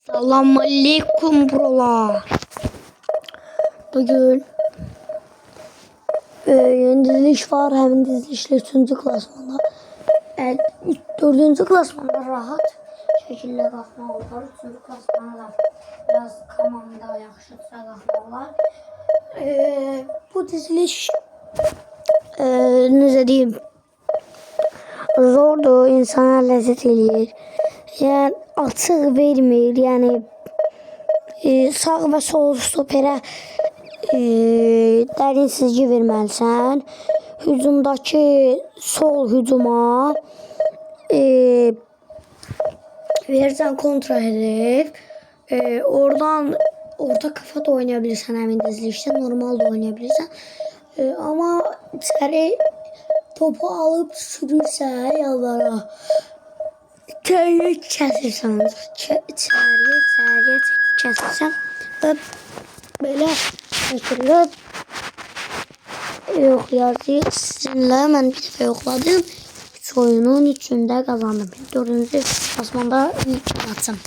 Salam aleykum buralar. Bugün yeni diziliş var. Hem dizilişle 3. klasmanda. 4. klasmanda rahat şekilde qalxmaq olar. 3. klasmanda da biraz komanda yaxşıca qalxmaq olar. Bu diziliş necə deyim, zordur, insana ləzzət eləyir. Yəni açıq vermir, yəni sağ və sol stoperə dərin çizgi verməlisən. Hücumdakı sol hücuma verirsən kontra hedef. Oradan orta kafa da oynaya bilirsən həmin dizilişdə, normal da oynaya bilirsən. Amma içəri topu alıb sürürsən yalvara. İçəriyə kəsirsən, içəriyə kəsirsən və belə çəkilir. Yox, yazı sizinlə mən bir dəfə yoxladım. 3 oyunun 3-ündə qazandım. 4-cü klasmanda ilk maçım.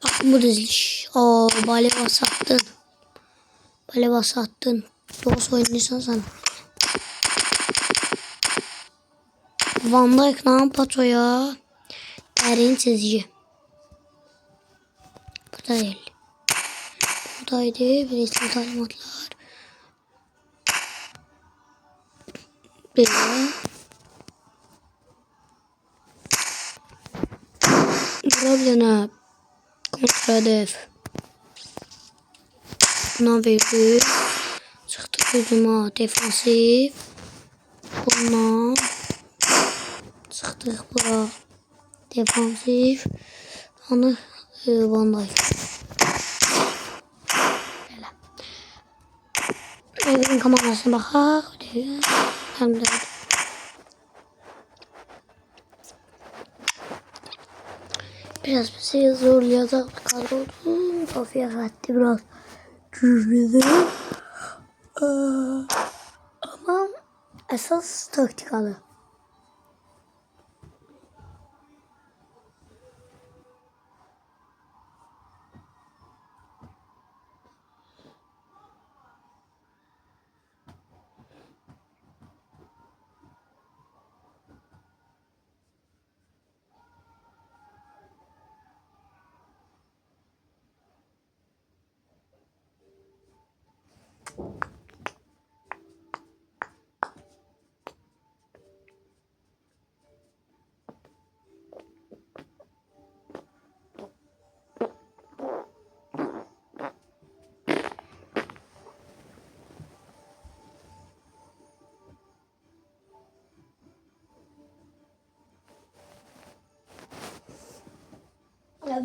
Bakın bu diziliş. Baleva sattın. Baleva sattın. 9 oynuyorsan sen. Van Dijk'la Pato'ya derin çizgi. Bu da değil. Buradaydı. Bireysel talimatlar. Böyle. Burabilene kontra hedef. Buna verdi. Çıktık hücuma defansif. Bundan çıktık bura defansif. Onu Van Dijk. Evin komandasına bakaq. Hem de biraz bizi zorlayacaq bir kadro oldu. Kafiye xətti biraz güclüdür. Ama əsas taktikalı.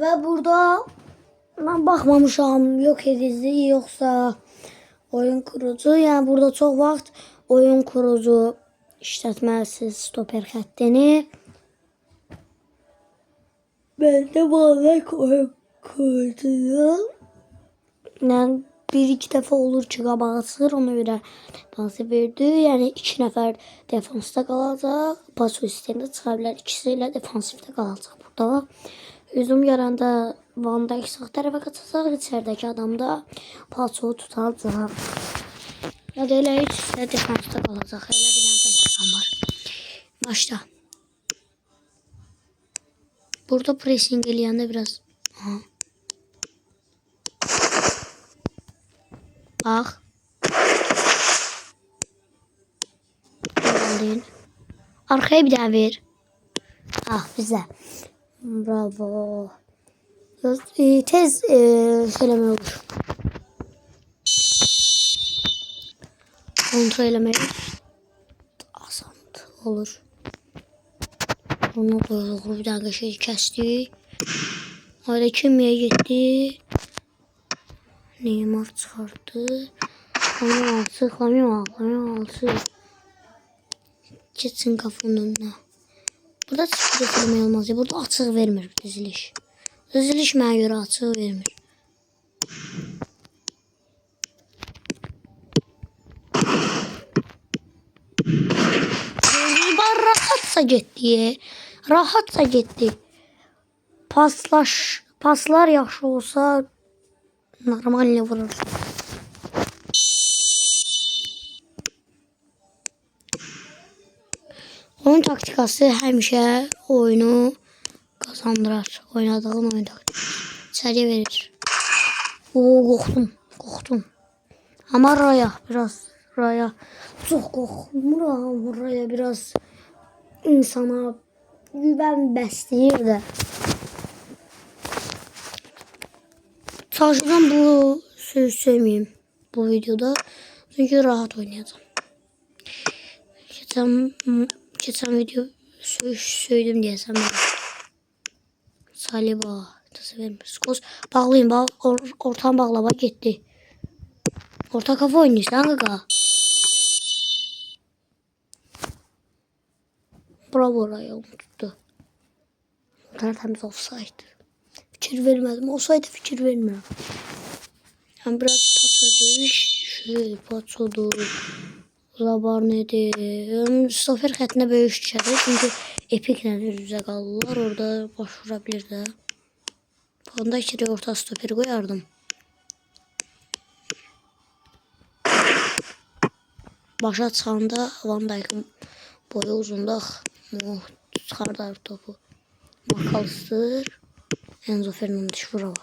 Ve burada ben bakmamışam, yok edici yoksa oyun kurucu. Yani burada çok vaxt oyun kurucu işlətməlisiniz stoper xəttini. Ben de bazen oyun kurucuyum. Yani bir iki defa olur ki qabağa çıxır, ona görə defansı verdi. Yani 2 nəfər defansda qalacaq. Pas sistemdə çıxa bilər. İkisi ilə defansivdə qalacaq burada. Hücum yaranda Van Dijk sağ tərəfə qaçacaq, içəridəki adam da Paço'yu tutacaq. Ya da elə ikisi də defansda qalacaq. Elə bir dənə təşkilan var. Başla. Burada pressing eləyəndə biraz. Bax. Arkaya bir daha ver. Bizə. Bravo. Tez söyləmək olur. Kontrol eləmək asan olur. Onu qoyuluq. Bir dənə şey kəsdik. Orada kimiyə getdi. Neymar çıxartdı. Lamine. Geçsin kafanın önüne. Burada hiçbir şey olmaz. Burada açıq vermir diziliş. Diziliş mənə görə açıq vermir. rahatsa getdi. Rahatsa getdi. Paslar yaxşı olsa normal vurur. Oyun taktikası həmişə oyunu kazandırar. Oynadığın oyun taktikası. İçəriyə verir. Oo, qorxdum. Ama Raya çok qorxmuram. Raya biraz insana güven bəsləyir də. Çalışacağım bu söz söylemeyeyim bu videoda. Çünkü rahat oynayacağım. Geçen video söyledim diye sen bana. Saliba. Skos bağlayın bak. Ortam bağlama gitti. Orta kafa oynuyorsun kanka. Bravo Raya, onu tuttu. Tertemiz offside. Fikir vermedim. Olsaydı fikir vermiyorum. Yani biraz patladı. Zabar nedir? Stoper xəttində böyük düşədir. Çünki Epiklə üz-üzə qalırlar. Orada baş vura bilir də. Bunda içeri orta stoperi koyardım. Başa çıxanda Van Dijk'ın boyu uzundaq. Çıxardar topu. McAllister. Enzo Fernandes vurava.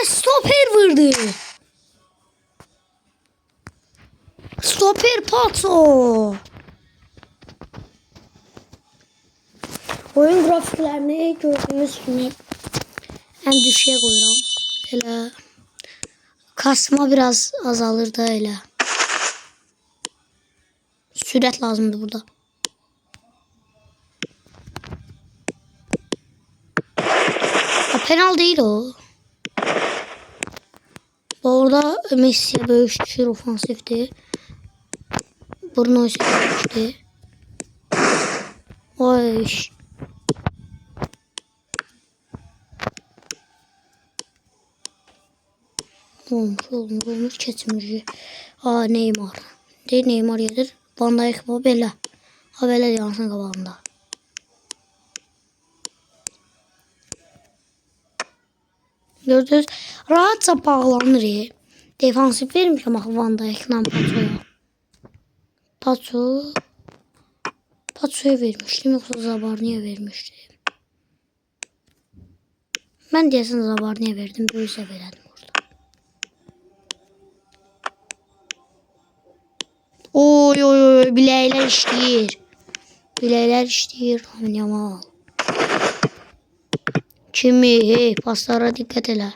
Stoper vurdu. Stoper Pato. Oyun grafiklerini gördüğünüz gibi en düşüğe koyuram. Elə kasma biraz azalır da elə. Sürət lazımdır burada. Penal değil o. Orada Messi'ye böyük düşür, ofansifdir. Bruno düştü. Oy. Olmuş keçmir. Aa, Neymar. Deyir Neymar yedir. Van Dijk bu belə. Ha belə yansın qabağında. Gördünüz, rahatça bağlanır. Defansif vermişəm axı Van Dijk'la Paçoya. Paçoya vermişdim, yoksa Zabarni'ye vermişdim. Ben deyəsən Zabarni'ye verdim, böyük səhv elədim orada. Oy, biləklər işləyir. Biləklər işləyir, Yamal. Kimi, hey, paslara dikkat elə.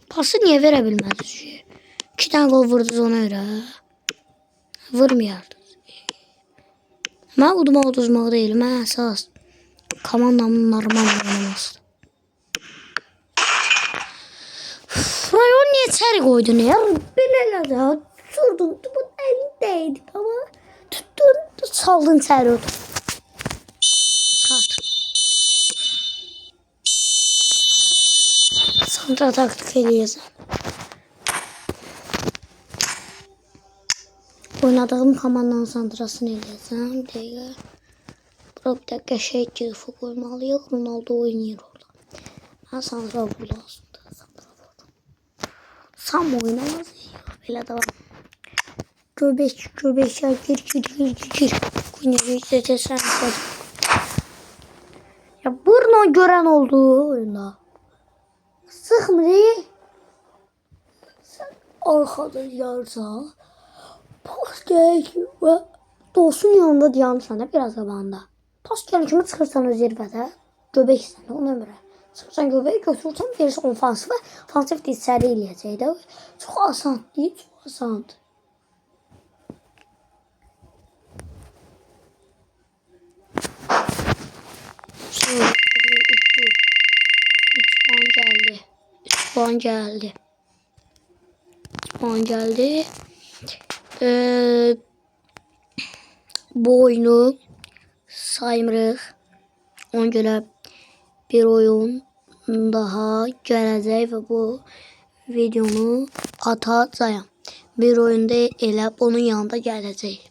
Pası niye verə bilmədiniz ki? 2 tane gol vurdunuz ona görə. Vurmayardınız. Mən udmaq deyiləm, mən əsas komandamın normal oynaması. Rayon niye içeri koydun ya? Belə də tuturdun, bu əlindəydi ama tuttun, saldın içeri otur. Çıkart. Santra taktik eləyəcəm. Oynadığım komandanın santrasını eləyəcəm. Dəqiqə. Bura bir də qəşəng girifo qoymalıyıq. Ronaldo oynayır orada. Mən santra vurdu aslında. Santra vurdu. Sam oynamaz. Belə davam. Göbək ya, gir. Kunyayı izləyəcəksən. Ya Bruno görən oldu oyunda. Sıxmır. Sən arxada yarsa. Pas gəl və dostun yanında dayanırsan da biraz qabağında. Pas gəl kimi çıxırsan öz yerbədə. Göbək istəndə ona görə. Çıxırsan göbəyi götürürsən, verirsən ofansif və ofansif içəri eləyəcək də. Çox asan deyil, çox asandır. Şimdi 3 puan geldi. bu oyunu saymırıq. Ona görə bir oyun daha gələcək və bu videonu atacağım. Bir oyunda elə bunun yanında gələcək.